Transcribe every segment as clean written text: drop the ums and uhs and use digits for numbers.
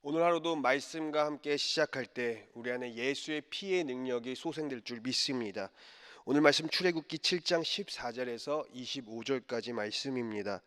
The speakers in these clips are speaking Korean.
오늘 하루도 말씀과 함께 시작할 때 우리 안에 예수의 피의 능력이 솟아날 줄 믿습니다. 오늘 말씀 출애굽기 7장 14절에서 25절까지 말씀입니다.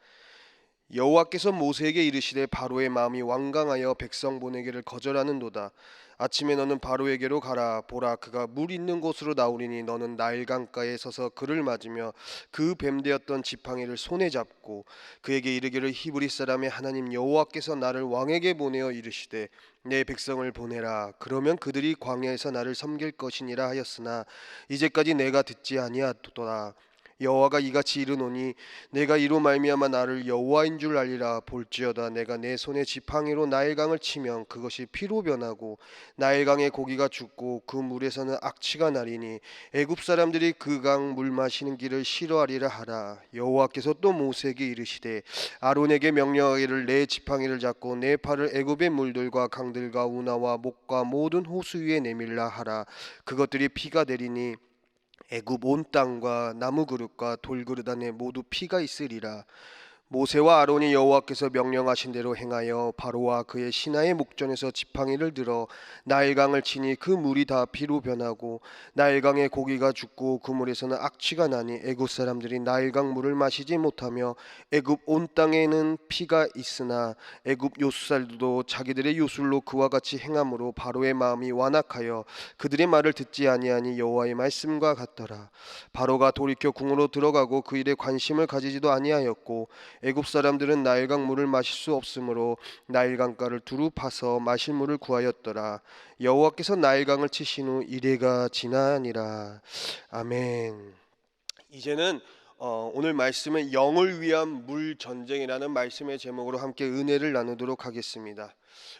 여호와께서 모세에게 이르시되 바로의 마음이 완강하여 백성 보내기를 거절하는도다. 아침에 너는 바로에게로 가라. 보라, 그가 물 있는 곳으로 나오리니 너는 나일 강가에 서서 그를 맞으며 그 뱀되었던 지팡이를 손에 잡고 그에게 이르기를 히브리 사람의 하나님 여호와께서 나를 왕에게 보내어 이르시되 내 백성을 보내라. 그러면 그들이 광야에서 나를 섬길 것이니라 하였으나 이제까지 내가 듣지 아니하도다. 여호와가 이같이 이르노니 내가 이로 말미암아 나를 여호와인 줄 알리라. 볼지어다 내가 내 손에 지팡이로 나일강을 치면 그것이 피로 변하고 나일강의 고기가 죽고 그 물에서는 악취가 나리니 애굽 사람들이 그 강 물 마시는 길을 싫어하리라 하라. 여호와께서 또 모세에게 이르시되 아론에게 명령하기를 내 지팡이를 잡고 내 팔을 애굽의 물들과 강들과 운하와 목과 모든 호수 위에 내밀라 하라. 그것들이 피가 되리니 애굽 온 땅과 나무 그릇과 돌 그릇 안에 모두 피가 있으리라. 모세와 아론이 여호와께서 명령하신 대로 행하여 바로와 그의 신하의 목전에서 지팡이를 들어 나일강을 치니 그 물이 다 피로 변하고 나일강의 고기가 죽고 그 물에서는 악취가 나니 애굽 사람들이 나일강 물을 마시지 못하며 애굽 온 땅에는 피가 있으나 애굽 요술살도 자기들의 요술로 그와 같이 행함으로 바로의 마음이 완악하여 그들의 말을 듣지 아니하니 여호와의 말씀과 같더라. 바로가 돌이켜 궁으로 들어가고 그 일에 관심을 가지지도 아니하였고 애굽 사람들은 나일강 물을 마실 수 없으므로 나일강가를 두루 파서 마실 물을 구하였더라. 여호와께서 나일강을 치신 후 이레가 지나니라. 아멘. 이제는 오늘 말씀은 영을 위한 물 전쟁이라는 말씀의 제목으로 함께 은혜를 나누도록 하겠습니다.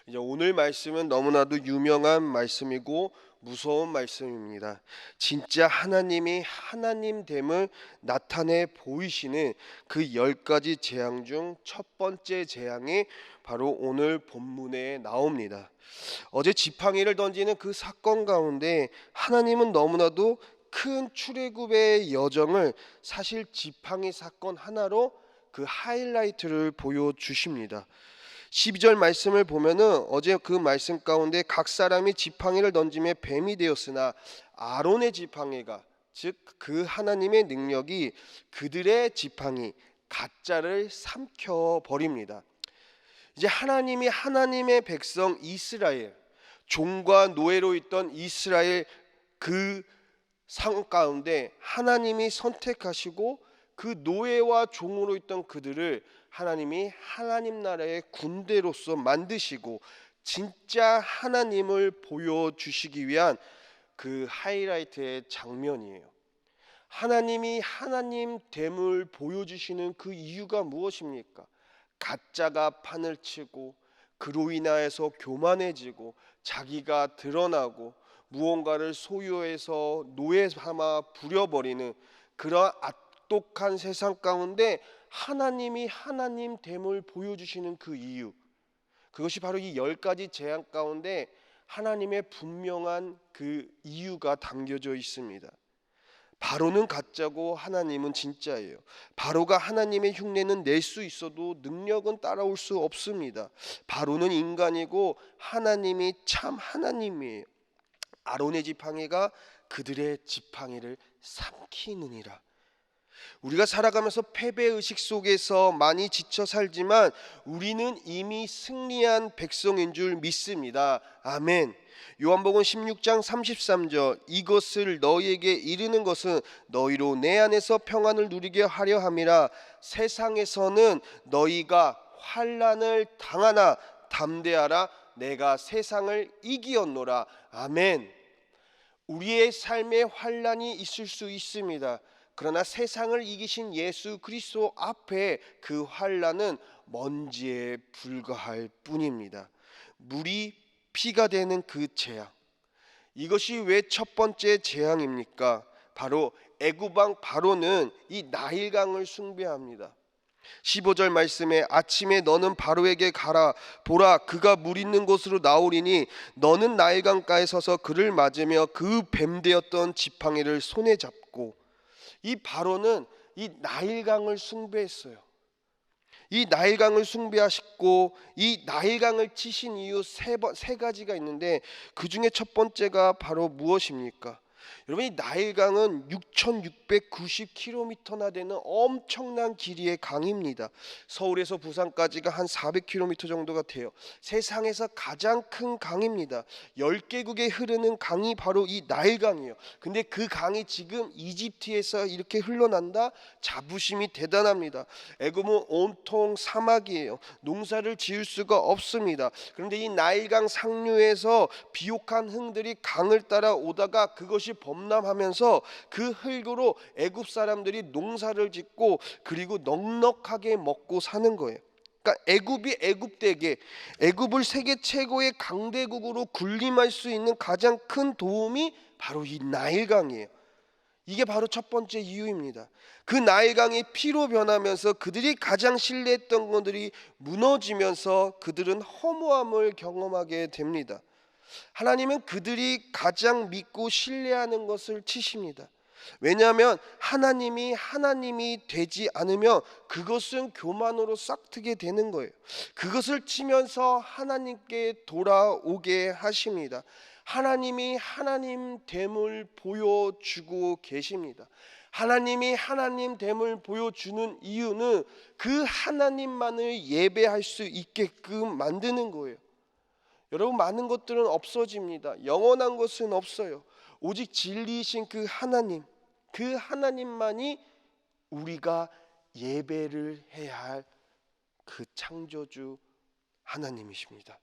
이제 오늘 말씀은 너무나도 유명한 말씀이고 무서운 말씀입니다. 진짜 하나님이 하나님됨을 나타내 보이시는 그 10가지 재앙 중 첫 번째 재앙이 바로 오늘 본문에 나옵니다. 어제 지팡이를 던지는 그 사건 가운데 하나님은 너무나도 큰 출애굽의 여정을 사실 지팡이 사건 하나로 그 하이라이트를 보여주십니다. 12절 말씀을 보면은 어제 그 말씀 가운데 각 사람이 지팡이를 던짐에 뱀이 되었으나 아론의 지팡이가 즉 그 하나님의 능력이 그들의 지팡이 가짜를 삼켜 버립니다. 이제 하나님이 하나님의 백성 이스라엘 종과 노예로 있던 이스라엘 그 상황 가운데 하나님이 선택하시고 그 노예와 종으로 있던 그들을 하나님이 하나님 나라의 군대로서 만드시고 진짜 하나님을 보여주시기 위한 그 하이라이트의 장면이에요. 하나님이 하나님 됨을 보여주시는 그 이유가 무엇입니까? 가짜가 판을 치고 그로 인하여서 교만해지고 자기가 드러나고 무언가를 소유해서 노예 삼아 부려버리는 그러한 악독한 세상 가운데 하나님이 하나님 됨을 보여주시는 그 이유, 그것이 바로 이 10가지 재앙 가운데 하나님의 분명한 그 이유가 담겨져 있습니다. 바로는 가짜고 하나님은 진짜예요. 바로가 하나님의 흉내는 낼 수 있어도 능력은 따라올 수 없습니다. 바로는 인간이고 하나님이 참 하나님이에요. 아론의 지팡이가 그들의 지팡이를 삼키느니라. 우리가 살아가면서 패배의식 속에서 많이 지쳐 살지만 우리는 이미 승리한 백성인 줄 믿습니다. 아멘. 요한복음 16장 33절 이것을 너희에게 이르는 것은 너희로 내 안에서 평안을 누리게 하려 함이라. 세상에서는 너희가 환난을 당하나 담대하라. 내가 세상을 이기었노라. 아멘. 우리의 삶에 환난이 있을 수 있습니다. 그러나 세상을 이기신 예수 그리스도 앞에 그 환난은 먼지에 불과할 뿐입니다. 물이 피가 되는 그 재앙, 이것이 왜 첫 번째 재앙입니까? 바로 애굽 왕 바로는 이 나일강을 숭배합니다. 15절 말씀에 아침에 너는 바로에게 가라. 보라, 그가 물 있는 곳으로 나오리니 너는 나일강가에 서서 그를 맞으며 그 뱀되었던 지팡이를 손에 잡고. 이 바로는 이 나일강을 숭배했어요. 이 나일강을 숭배하시고 이 나일강을 치신 이유 세 가지가 있는데, 그 중에 첫 번째가 바로 무엇입니까? 여러분, 이 나일강은 6,690km나 되는 엄청난 길이의 강입니다. 서울에서 부산까지가 한 400km 정도가 돼요. 세상에서 가장 큰 강입니다. 10개국에 흐르는 강이 바로 이 나일강이에요. 근데 그 강이 지금 이집트에서 이렇게 흘러난다? 자부심이 대단합니다. 애굽은 온통 사막이에요. 농사를 지을 수가 없습니다. 그런데 이 나일강 상류에서 비옥한 흥들이 강을 따라 오다가 그것이 범람하면서 그 흙으로 애굽 사람들이 농사를 짓고 그리고 넉넉하게 먹고 사는 거예요. 그러니까 애굽이 애굽되게, 애굽을 세계 최고의 강대국으로 군림할 수 있는 가장 큰 도움이 바로 이 나일강이에요. 이게 바로 첫 번째 이유입니다. 그 나일강이 피로 변하면서 그들이 가장 신뢰했던 것들이 무너지면서 그들은 허무함을 경험하게 됩니다. 하나님은 그들이 가장 믿고 신뢰하는 것을 치십니다. 왜냐하면 하나님이 되지 않으면 그것은 교만으로 싹트게 되는 거예요. 그것을 치면서 하나님께 돌아오게 하십니다. 하나님이 하나님됨을 보여주고 계십니다. 하나님이 하나님됨을 보여주는 이유는 그 하나님만을 예배할 수 있게끔 만드는 거예요. 여러분, 많은 것들은 없어집니다. 영원한 것은 없어요. 오직 진리이신 그 하나님만이 우리가 예배를 해야 할 그 창조주 하나님이십니다.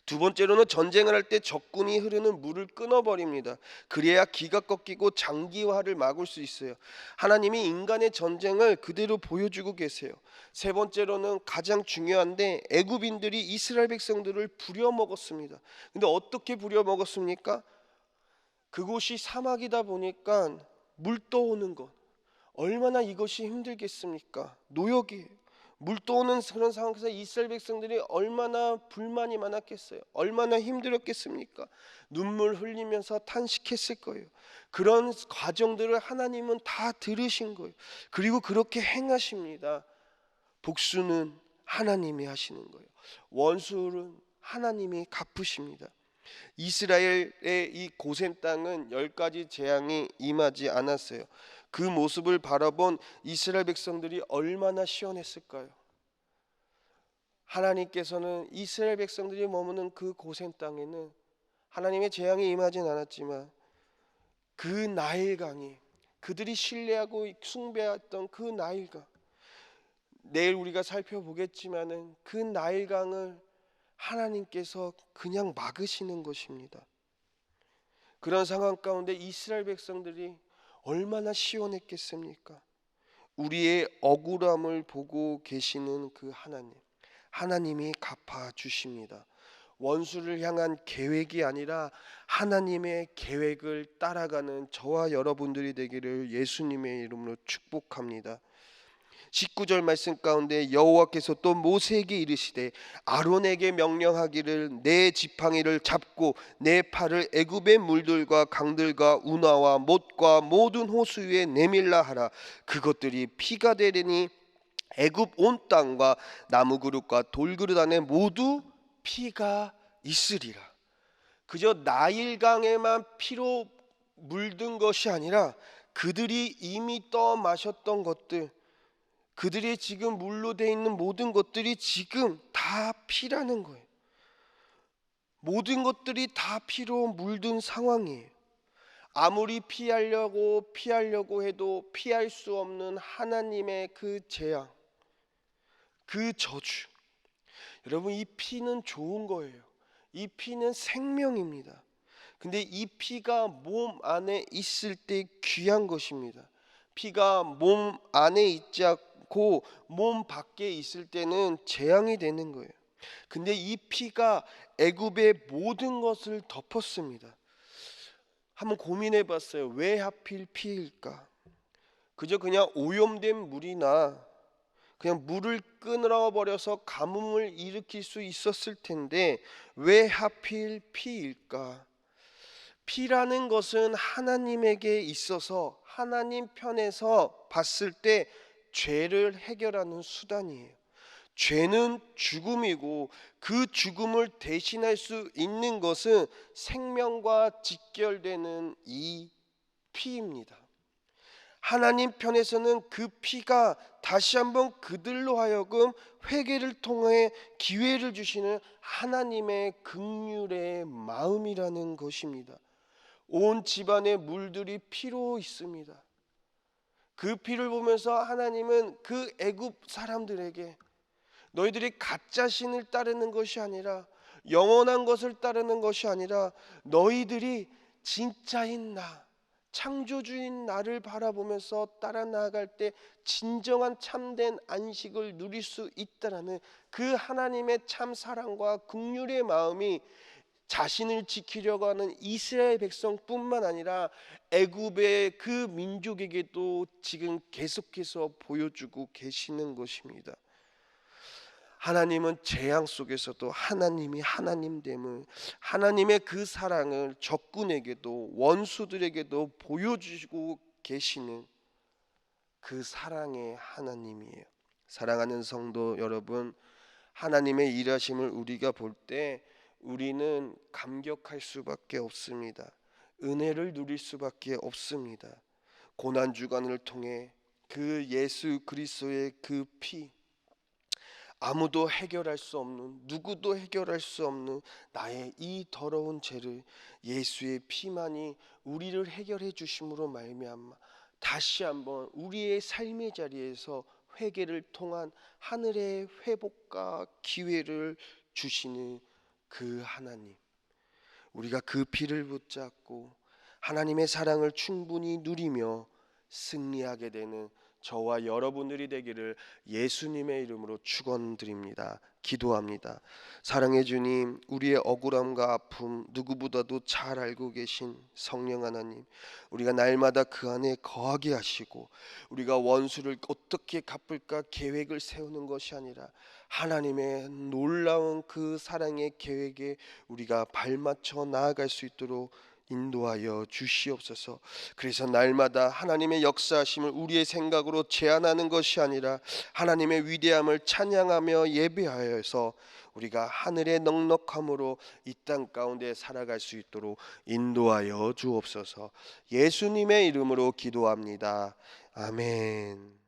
두 번째로는 전쟁을 할 때 적군이 흐르는 물을 끊어버립니다. 그래야 기가 꺾이고 장기화를 막을 수 있어요. 하나님이 인간의 전쟁을 그대로 보여주고 계세요. 세 번째로는 가장 중요한데, 애굽인들이 이스라엘 백성들을 부려먹었습니다. 근데 어떻게 부려먹었습니까? 그곳이 사막이다 보니까 물 떠오는 것, 얼마나 이것이 힘들겠습니까? 노역이에요. 물 떠오는 그런 상황에서 이스라엘 백성들이 얼마나 불만이 많았겠어요. 얼마나 힘들었겠습니까? 눈물 흘리면서 탄식했을 거예요. 그런 과정들을 하나님은 다 들으신 거예요. 그리고 그렇게 행하십니다. 복수는 하나님이 하시는 거예요. 원수는 하나님이 갚으십니다. 이스라엘의 이 고센 땅은 10가지 재앙이 임하지 않았어요. 그 모습을 바라본 이스라엘 백성들이 얼마나 시원했을까요? 하나님께서는 이스라엘 백성들이 머무는 그 고센 땅에는 하나님의 재앙이 임하진 않았지만 그 나일강이, 그들이 신뢰하고 숭배했던 그 나일강, 내일 우리가 살펴보겠지만은 그 나일강을 하나님께서 그냥 막으시는 것입니다. 그런 상황 가운데 이스라엘 백성들이 얼마나 시원했겠습니까? 우리의 억울함을 보고 계시는 그 하나님이 갚아주십니다. 원수를 향한 계획이 아니라 하나님의 계획을 따라가는 저와 여러분들이 되기를 예수님의 이름으로 축복합니다. 19절 말씀 가운데 여호와께서 또 모세에게 이르시되 아론에게 명령하기를 내 지팡이를 잡고 내 팔을 애굽의 물들과 강들과 운하와 못과 모든 호수 위에 내밀라 하라. 그것들이 피가 되리니 애굽 온 땅과 나무 그릇과 돌그릇 안에 모두 피가 있으리라. 그저 나일강에만 피로 물든 것이 아니라 그들이 이미 떠 마셨던 것들, 그들이 지금 물로 돼 있는 모든 것들이 지금 다 피라는 거예요. 모든 것들이 다 피로 물든 상황이에요. 아무리 피하려고 해도 피할 수 없는 하나님의 그 재앙, 그 저주. 여러분, 이 피는 좋은 거예요. 이 피는 생명입니다. 근데 이 피가 몸 안에 있을 때 귀한 것입니다. 피가 몸 안에 있지 않고 몸 밖에 있을 때는 재앙이 되는 거예요. 근데 이 피가 애굽의 모든 것을 덮었습니다. 한번 고민해 봤어요. 왜 하필 피일까? 그저 그냥 오염된 물이나 그냥 물을 끊어버려서 가뭄을 일으킬 수 있었을 텐데 왜 하필 피일까? 피라는 것은 하나님에게 있어서 하나님 편에서 봤을 때 죄를 해결하는 수단이에요. 죄는 죽음이고 그 죽음을 대신할 수 있는 것은 생명과 직결되는 이 피입니다. 하나님 편에서는 그 피가 다시 한번 그들로 하여금 회개를 통해 기회를 주시는 하나님의 긍휼의 마음이라는 것입니다. 온 집안의 물들이 피로 있습니다. 그 피를 보면서 하나님은 그 애굽 사람들에게 너희들이 가짜 신을 따르는 것이 아니라, 영원한 것을 따르는 것이 아니라, 너희들이 진짜인 나, 창조주인 나를 바라보면서 따라 나아갈 때 진정한 참된 안식을 누릴 수 있다라는 그 하나님의 참 사랑과 긍휼의 마음이 자신을 지키려고 하는 이스라엘 백성뿐만 아니라 애굽의 그 민족에게도 지금 계속해서 보여주고 계시는 것입니다. 하나님은 재앙 속에서도 하나님이 하나님됨을, 하나님의 그 사랑을 적군에게도 원수들에게도 보여주시고 계시는 그 사랑의 하나님이에요. 사랑하는 성도 여러분, 하나님의 일하심을 우리가 볼 때 우리는 감격할 수밖에 없습니다. 은혜를 누릴 수밖에 없습니다. 고난 주간을 통해 그 예수 그리스도의 그 피, 아무도 해결할 수 없는, 누구도 해결할 수 없는 나의 이 더러운 죄를 예수의 피만이 우리를 해결해 주심으로 말미암아 다시 한번 우리의 삶의 자리에서 회개를 통한 하늘의 회복과 기회를 주시는 그 하나님, 우리가 그 피를 붙잡고 하나님의 사랑을 충분히 누리며 승리하게 되는 저와 여러분들이 되기를 예수님의 이름으로 축원드립니다. 기도합니다. 사랑해 주님, 우리의 억울함과 아픔 누구보다도 잘 알고 계신 성령 하나님, 우리가 날마다 그 안에 거하게 하시고 우리가 원수를 어떻게 갚을까 계획을 세우는 것이 아니라 하나님의 놀라운 그 사랑의 계획에 우리가 발맞춰 나아갈 수 있도록 인도하여 주시옵소서. 그래서 날마다 하나님의 역사하심을 우리의 생각으로 제한하는 것이 아니라 하나님의 위대함을 찬양하며 예배하여서 우리가 하늘의 넉넉함으로 이 땅 가운데 살아갈 수 있도록 인도하여 주옵소서. 예수님의 이름으로 기도합니다. 아멘.